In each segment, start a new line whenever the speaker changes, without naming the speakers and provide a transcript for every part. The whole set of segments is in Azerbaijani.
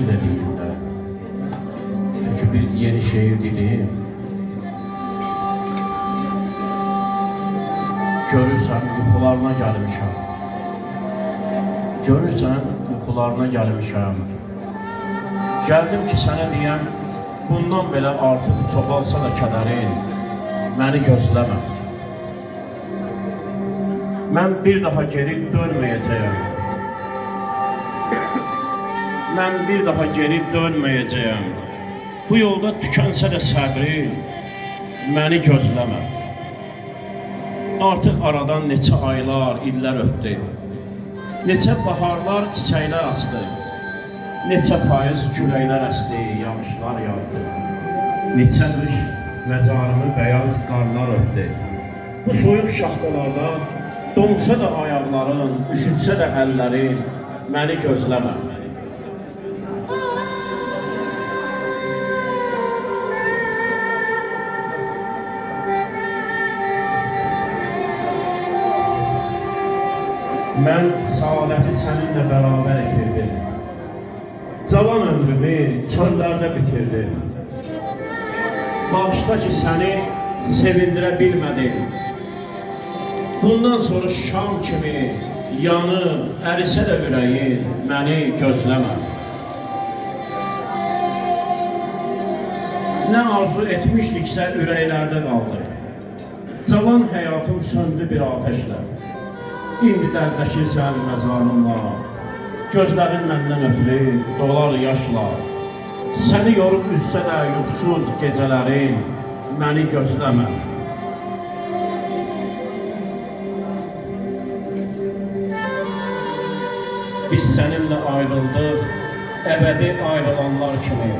dediğimde. Çünkü bir yeni şehir dediğim. Görürsən yuxularına gəlmişəm. Görürsən yuxularına gəlmişəm. Gəldim ki sənə deyəm, bundan belə artıq çoxalsa da kədərin, məni gözləmə. Mən bir daha geri dönməyəcəyəm. Mən bir daha geri dönməyəcəyəm. Bu yolda tükənsə də səbrin, məni gözləmə. Artıq aradan neçə aylar, illər ötdü. Neçə baharlar, çiçəklər açdı. Neçə payız küləklər əsdi, yağışlar yağdı. Neçə qış məzarımı bəyaz qarlar öpdü. Bu soyuq şaxtalarda donsa da ayaqların, üşütsə də əllərin, məni gözləmə. Mən saadəti səninlə bərabər etirdim. Cavan ömrümü çöllərdə bitirdim. Bağışla ki səni sevindirə bilmədim. Bundan sonra şam kimi yanıb, ərisə də ürəyin, məni gözləmə. Nə arzu etmişdiksə ürəklərdə qaldı. Cavan həyatım söndü bir ateşlə. İndi dərdləşirsən məzarımla, gözlərin məndən ötürü dolar yaşla. Səni yorub üzsə də yuxusuz gecələrin, məni gözləmə. Biz səninlə ayrıldıq, əbədi ayrılanlar kimi.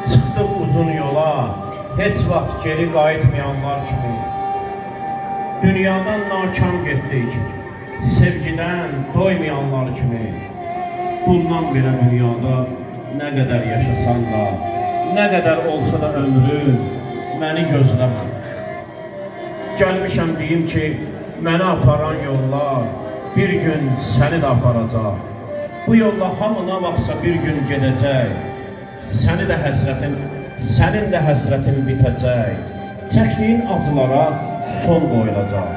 Çıxdıq uzun yola, heç vaxt geri qayıtmayanlar kimi. Dünyadan nakam getdik, sevgidən doymayanlar kimi. Bundan belə dünyada nə qədər yaşasan da, nə qədər olsa da ömrün, məni gözləmə. Gəlmişəm deyim ki, məni aparan yollar bir gün səni də aparacaq. Bu yolla hamına baxsa bir gün gedəcək. Sənin də həsrətin bitəcək. Çəkdiyin acılara son qoyulacaq.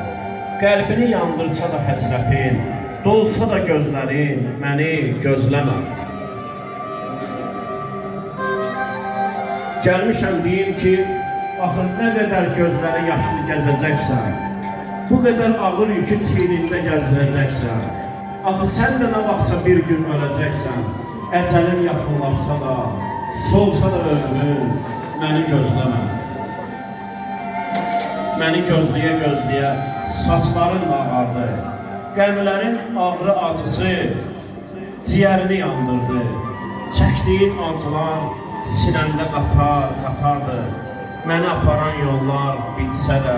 Qəlbini yandırsa da həsrətin, dolsa da gözlərin, məni gözləmə. Gəlmişəm deyim ki, axı nə qədər gözləri yaşlı gəzəcəksən, bu qədər ağır yükü çiynində gəzdirəcəksən, axı sən də nə vaxtsa bir gün öləcəksən, əcəlin yaxınlaşsa da, solsa da ömrün, məni gözləmə. Məni gözləyə-gözləyə saçların ağardı. Qəmlərin ağrı acısı ciyərini yandırdı. Çəkdiyin acılar sinəmdə qatardı. Məni aparan yollar bitsə də,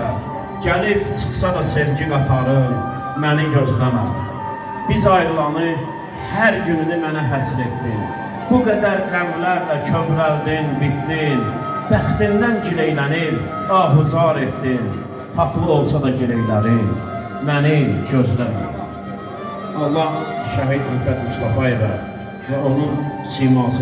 gəlib çıxsa da sevgi qatarım, məni gözləmə. Biz ayrılanı hər gününü mənə həsr etdin. Bu qədər qəmlərlə kövrəldin, bitdin. Bəxtindən gileylənib, ahuzar etdin. Haqlı olsa da gileylərin, məni gözləmə. Allah şəhid Rüfət Mustafayevə və onun siması